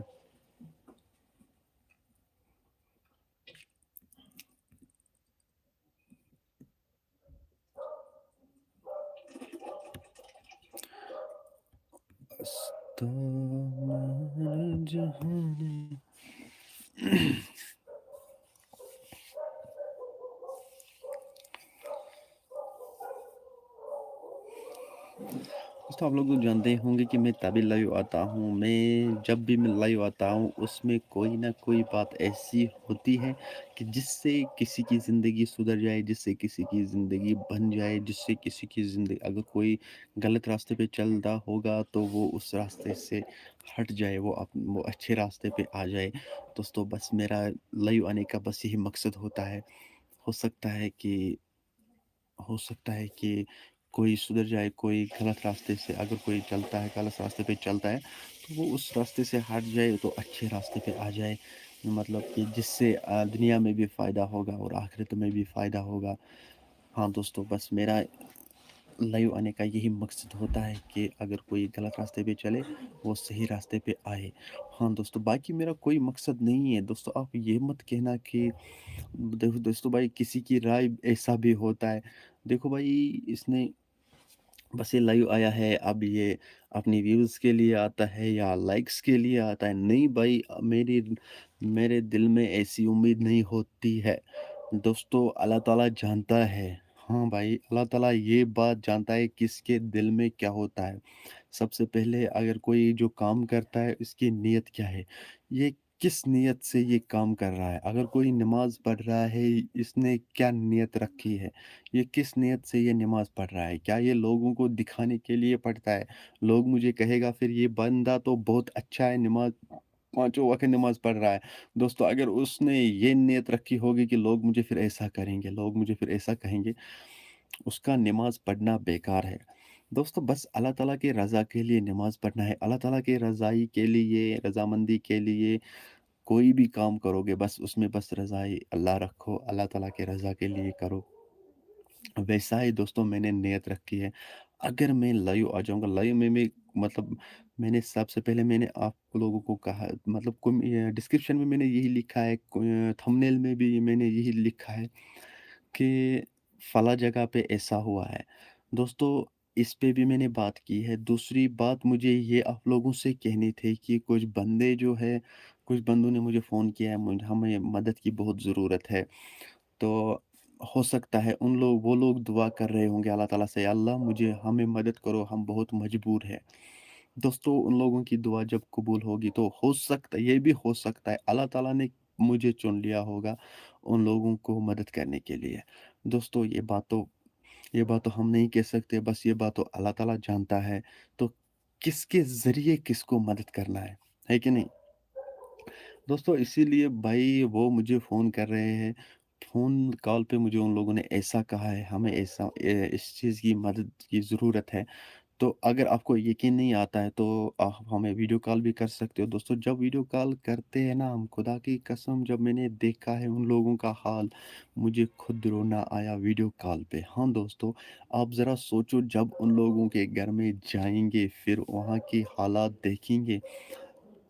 دوستوں آپ لوگ تو جانتے ہوں گے کہ میں تبھی لائیو آتا ہوں، میں جب بھی میں لائیو آتا ہوں اس میں کوئی نہ کوئی بات ایسی ہوتی ہے کہ جس سے کسی کی زندگی سدھر جائے، جس سے کسی کی زندگی بن جائے، جس سے کسی کی زندگی اگر کوئی غلط راستے پہ چل رہا ہوگا تو وہ اس راستے سے ہٹ جائے، وہ اچھے راستے پہ آ جائے۔ دوستوں بس میرا لائیو آنے کا بس یہی مقصد ہوتا ہے، ہو سکتا ہے کہ ہو سکتا ہے کہ کوئی سدھر جائے، کوئی غلط راستے سے اگر کوئی چلتا ہے، غلط راستے پہ چلتا ہے تو وہ اس راستے سے ہٹ جائے تو اچھے راستے پہ آ جائے، مطلب کہ جس سے دنیا میں بھی فائدہ ہوگا اور آخرت میں بھی فائدہ ہوگا۔ ہاں دوستو بس میرا لائیو آنے کا یہی مقصد ہوتا ہے کہ اگر کوئی غلط راستے پہ چلے وہ صحیح راستے پہ آئے۔ ہاں دوستو باقی میرا کوئی مقصد نہیں ہے، دوستو آپ یہ مت کہنا کہ دیکھو دوستو بھائی کسی کی رائے ایسا بھی ہوتا ہے، دیکھو بھائی اس نے بس یہ لائیو آیا ہے، اب یہ اپنی ویوز کے لیے آتا ہے یا لائکس کے لیے آتا ہے، نہیں بھائی میرے دل میں ایسی امید نہیں ہوتی ہے۔ دوستو اللہ تعالیٰ جانتا ہے، ہاں بھائی اللہ تعالیٰ یہ بات جانتا ہے کس کے دل میں کیا ہوتا ہے۔ سب سے پہلے اگر کوئی جو کام کرتا ہے اس کی نیت کیا ہے، یہ کس نیت سے یہ کام کر رہا ہے، اگر کوئی نماز پڑھ رہا ہے اس نے کیا نیت رکھی ہے، یہ کس نیت سے یہ نماز پڑھ رہا ہے، کیا یہ لوگوں کو دکھانے کے لیے پڑھتا ہے، لوگ مجھے کہے گا پھر یہ بندہ تو بہت اچھا ہے، نماز پانچوں وقت نماز پڑھ رہا ہے۔ دوستو اگر اس نے یہ نیت رکھی ہوگی کہ لوگ مجھے پھر ایسا کریں گے، لوگ مجھے پھر ایسا کہیں گے، اس کا نماز پڑھنا بیکار ہے۔ دوستو بس اللہ تعالیٰ کی رضا کے لیے نماز پڑھنا ہے، اللہ تعالیٰ کی رضائی کے لیے، رضامندی کے لیے کوئی بھی کام کرو گے بس اس میں بس رضائی اللہ رکھو، اللہ تعالیٰ کے رضا کے لیے کرو۔ ویسا ہی دوستوں میں نے نیت رکھی ہے، اگر میں لائیو آ جاؤں گا، لائیو میں مطلب میں نے سب سے پہلے میں نے آپ لوگوں کو کہا مطلب ڈسکرپشن میں میں نے یہی لکھا ہے، تھمبنیل میں بھی میں نے یہی لکھا ہے کہ فلاں جگہ پہ ایسا ہوا ہے۔ دوستو اس پہ بھی میں نے بات کی ہے۔ دوسری بات مجھے یہ آپ لوگوں سے کہنی تھی کہ کچھ بندے جو ہے کچھ بندوں نے مجھے فون کیا ہے، ہمیں مدد کی بہت ضرورت ہے۔ تو ہو سکتا ہے وہ لوگ دعا کر رہے ہوں گے اللہ تعالیٰ سے، یا اللہ ہمیں مدد کرو، ہم بہت مجبور ہیں۔ دوستو ان لوگوں کی دعا جب قبول ہوگی تو ہو سکتا ہے، یہ بھی ہو سکتا ہے اللہ تعالیٰ نے مجھے چن لیا ہوگا ان لوگوں کو مدد کرنے کے لیے۔ دوستو یہ بات تو ہم نہیں کہہ سکتے، بس یہ بات تو اللہ تعالیٰ جانتا ہے۔ تو کس کے ذریعے کس کو مدد کرنا ہے کہ نہیں؟ دوستو اسی لیے بھائی وہ مجھے فون کر رہے ہیں، فون کال پہ مجھے ان لوگوں نے ایسا کہا ہے، ہمیں اس چیز کی مدد کی ضرورت ہے۔ تو اگر آپ کو یقین نہیں آتا ہے تو آپ ہمیں ویڈیو کال بھی کر سکتے ہو۔ دوستو جب ویڈیو کال کرتے ہیں نا ہم، خدا کی قسم جب میں نے دیکھا ہے ان لوگوں کا حال، مجھے خود رونا آیا ویڈیو کال پہ۔ ہاں دوستو آپ ذرا سوچو، جب ان لوگوں کے گھر میں جائیں گے، پھر وہاں کی حالات دیکھیں گے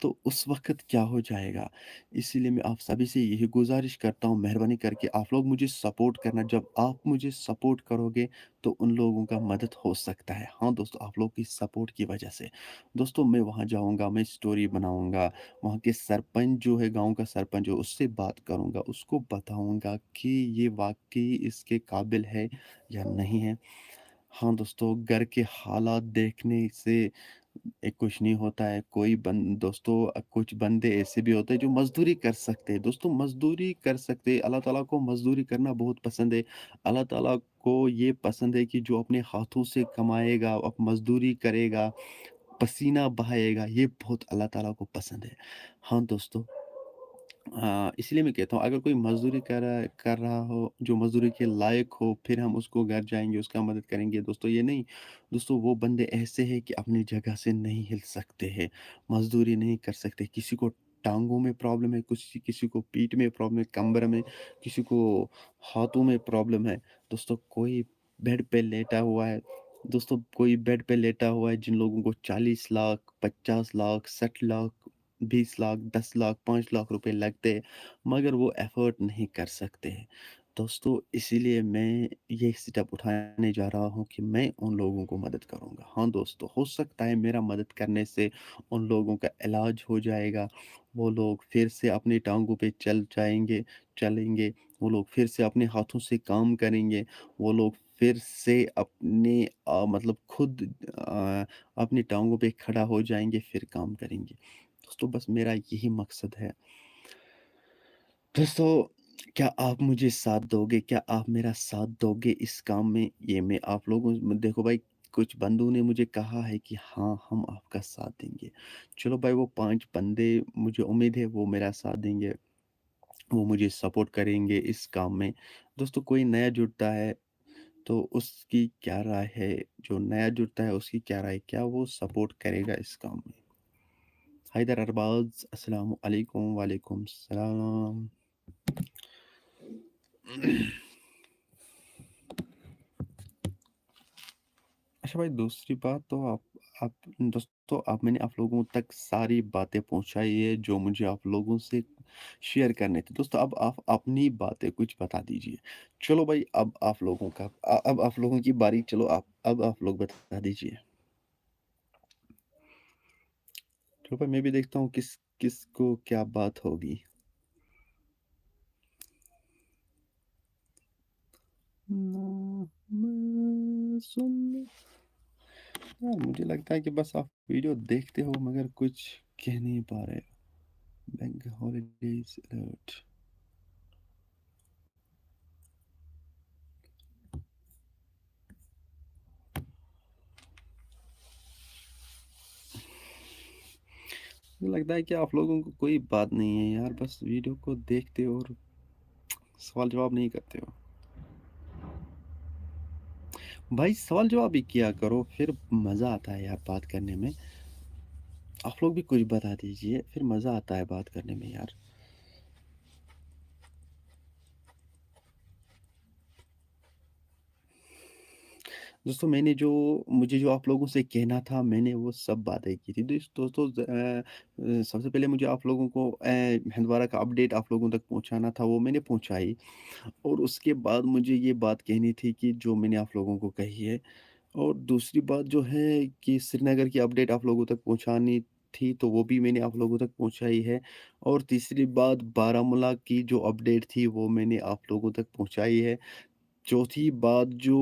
تو اس وقت کیا ہو جائے گا۔ اسی لیے میں آپ سبھی سے یہی گزارش کرتا ہوں، مہربانی کر کے آپ لوگ مجھے سپورٹ کرنا۔ جب آپ مجھے سپورٹ کرو گے تو ان لوگوں کا مدد ہو سکتا ہے۔ ہاں دوستو آپ لوگ کی سپورٹ کی وجہ سے دوستو میں وہاں جاؤں گا، میں سٹوری بناؤں گا، وہاں کے سرپنچ جو ہے، گاؤں کا سرپنچ جو، اس سے بات کروں گا، اس کو بتاؤں گا کہ یہ واقعی اس کے قابل ہے یا نہیں ہے۔ ہاں دوستو گھر کے حالات دیکھنے سے ایک کچھ نہیں ہوتا ہے۔ دوستو کچھ بندے ایسے بھی ہوتے ہیں جو مزدوری کر سکتے ہیں۔ دوستو مزدوری کر سکتے ہیں، اللہ تعالیٰ کو مزدوری کرنا بہت پسند ہے۔ اللہ تعالیٰ کو یہ پسند ہے کہ جو اپنے ہاتھوں سے کمائے گا، مزدوری کرے گا، پسینہ بہائے گا، یہ بہت اللہ تعالیٰ کو پسند ہے۔ ہاں دوستو اس لیے میں کہتا ہوں اگر کوئی مزدوری کر رہا ہو، جو مزدوری کے لائق ہو، پھر ہم اس کو گھر جائیں گے، اس کا مدد کریں گے۔ دوستو یہ نہیں، دوستو وہ بندے ایسے ہیں کہ اپنی جگہ سے نہیں ہل سکتے ہیں، مزدوری نہیں کر سکتے۔ کسی کو ٹانگوں میں پرابلم ہے، کسی کو پیٹھ میں پرابلم ہے، کمر میں، کسی کو ہاتھوں میں پرابلم ہے۔ دوستو کوئی بیڈ پہ لیٹا ہوا ہے، جن لوگوں کو 40 لاکھ، 50 لاکھ، 60 لاکھ، 20 لاکھ، 10 لاکھ، 5 لاکھ روپے لگتے ہیں، مگر وہ ایفرٹ نہیں کر سکتے ہیں۔ دوستو اسی لیے میں یہ سٹیپ اٹھانے جا رہا ہوں کہ میں ان لوگوں کو مدد کروں گا۔ ہاں دوستو ہو سکتا ہے میرا مدد کرنے سے ان لوگوں کا علاج ہو جائے گا، وہ لوگ پھر سے اپنی ٹانگوں پہ چلیں گے، وہ لوگ پھر سے اپنے ہاتھوں سے کام کریں گے، وہ لوگ پھر سے اپنے مطلب خود اپنی ٹانگوں پہ کھڑا ہو جائیں گے، پھر کام کریں گے۔ دوستو بس میرا یہی مقصد ہے۔ دوستو کیا آپ مجھے ساتھ دو گے؟ کیا آپ میرا ساتھ دو گے اس کام میں؟ یہ میں آپ لوگوں دیکھو بھائی، کچھ بندوں نے مجھے کہا ہے کہ ہاں ہم آپ کا ساتھ دیں گے۔ چلو بھائی وہ 5 بندے مجھے امید ہے وہ میرا ساتھ دیں گے، وہ مجھے سپورٹ کریں گے اس کام میں۔ دوستو کوئی نیا جڑتا ہے تو اس کی کیا رائے ہے؟ جو نیا جڑتا ہے اس کی کیا رائے، کیا وہ سپورٹ کرے گا اس کام میں؟ حیدر ارباز السلام علیکم۔ وعلیکم السلام۔ اچھا بھائی دوسری بات تو دوستو میں نے آپ لوگوں تک ساری باتیں پہنچائی ہے جو مجھے آپ لوگوں سے شیئر کرنے تھے۔ دوستو اب آپ اپنی باتیں کچھ بتا دیجئے۔ چلو بھائی اب آپ لوگوں کی باری، چلو اب آپ لوگ بتا دیجئے۔ چلو بھائی میں بھی دیکھتا ہوں کس کو کیا بات ہوگی۔ مجھے لگتا ہے کہ بس آپ ویڈیو دیکھتے ہو مگر کچھ کہہ نہیں پا رہے۔ Bank holidays alert. مجھے لگتا ہے کہ آپ لوگوں کو کوئی بات نہیں ہے یار، بس ویڈیو کو دیکھتے ہو اور سوال جواب نہیں کرتے ہو۔ بھائی سوال جواب بھی کیا کرو، پھر مزہ آتا ہے یار بات کرنے میں۔ آپ لوگ بھی کچھ بتا دیجئے، پھر مزہ آتا ہے بات کرنے میں یار۔ दोस्तों मैंने जो मुझे जो आप लोगों से कहना था मैंने वो सब बातें की थी। दोस्तों सबसे पहले मुझे आप लोगों को हंदवाड़ा का अपडेट आप लोगों तक पहुँचाना था, वो मैंने पहुँचाई। और उसके बाद मुझे ये बात कहनी थी कि जो मैंने आप लोगों को कही है। और दूसरी बात जो है कि श्रीनगर की अपडेट आप लोगों तक पहुँचानी थी, तो वो भी मैंने आप लोगों तक पहुँचाई है। और तीसरी बात बारामूला की जो अपडेट थी वो मैंने आप लोगों तक पहुँचाई है। चौथी बात जो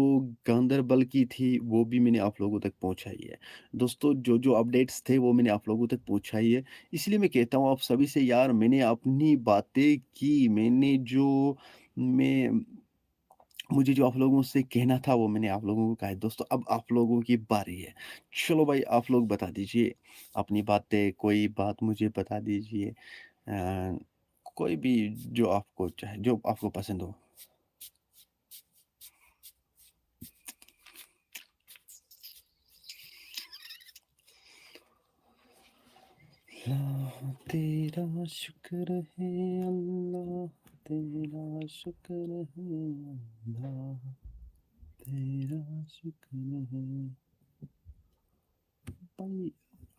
गांदरबल की थी वो भी मैंने आप लोगों तक पहुँचाई है। दोस्तों जो अपडेट्स थे वो मैंने आप लोगों तक पहुँचाई है। इसलिए मैं कहता हूँ आप सभी से, यार मैंने अपनी बातें की, मैंने जो मैं मुझे जो आप लोगों से कहना था वो मैंने आप लोगों को कहा है। दोस्तों अब आप लोगों की बारी है। चलो भाई आप लोग बता दीजिए अपनी बातें, कोई बात मुझे बता दीजिए। कोई भी जो आपको चाहे, जो आपको पसंद हो। अल्लाह तेरा शुक्र है, अल्लाह तेरा शुक्र है, अल्लाह तेरा शुक्र है। भाई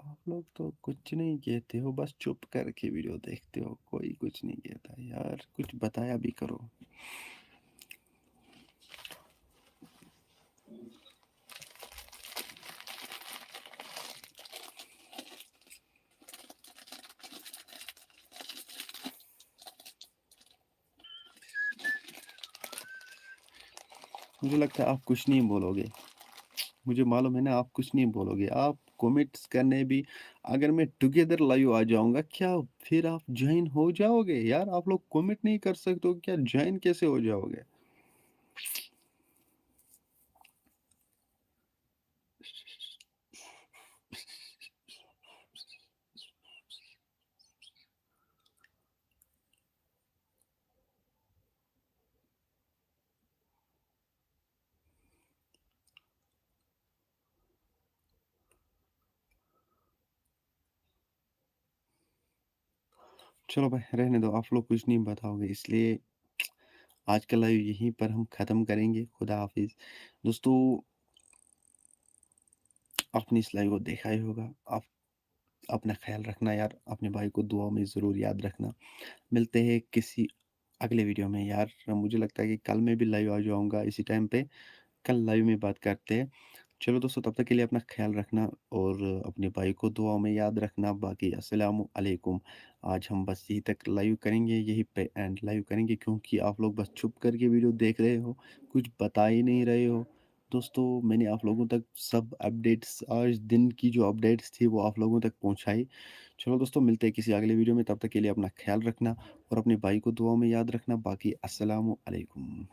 आप लोग तो कुछ नहीं कहते हो, बस चुप करके वीडियो देखते हो, कोई कुछ नहीं कहता यार, कुछ बताया भी करो। मुझे लगता है आप कुछ नहीं बोलोगे, मुझे मालूम है ना आप कुछ नहीं बोलोगे। आप कमेंट्स करने भी, अगर मैं टुगेदर लाइव आ जाऊंगा क्या फिर आप ज्वाइन हो जाओगे? यार आप लोग कमेंट नहीं कर सकते हो, क्या ज्वाइन कैसे हो जाओगे? चलो भाई रहने दो, आप लोग कुछ नहीं बताओगे, इसलिए आज का लाइव यहीं पर हम ख़त्म करेंगे। खुदा हाफिज़। दोस्तों आपने इस लाइव को देखा ही होगा। आप अपना ख़्याल रखना यार, अपने भाई को दुआ में ज़रूर याद रखना। मिलते हैं किसी अगले वीडियो में यार। मुझे लगता है कि कल मैं भी लाइव आ जाऊँगा इसी टाइम पे। कल लाइव में बात करते हैं। चलो दोस्तों तब तक के लिए अपना ख्याल रखना और अपने भाई को दुआओं में याद रखना। बाकी अस्सलामु अलैकुम। आज हम बस यहीं तक लाइव करेंगे, यहीं पे एंड लाइव करेंगे, क्योंकि आप लोग बस चुप करके वीडियो देख रहे हो, कुछ बता ही नहीं रहे हो। दोस्तों मैंने आप लोगों तक सब अपडेट्स, आज दिन की जो अपडेट्स थी वो आप लोगों तक पहुंचाई। चलो दोस्तों मिलते हैं किसी अगले वीडियो में, तब तक के लिए अपना ख्याल रखना और अपने भाई को दुआओं में याद रखना। बाकी अस्सलामु अलैकुम।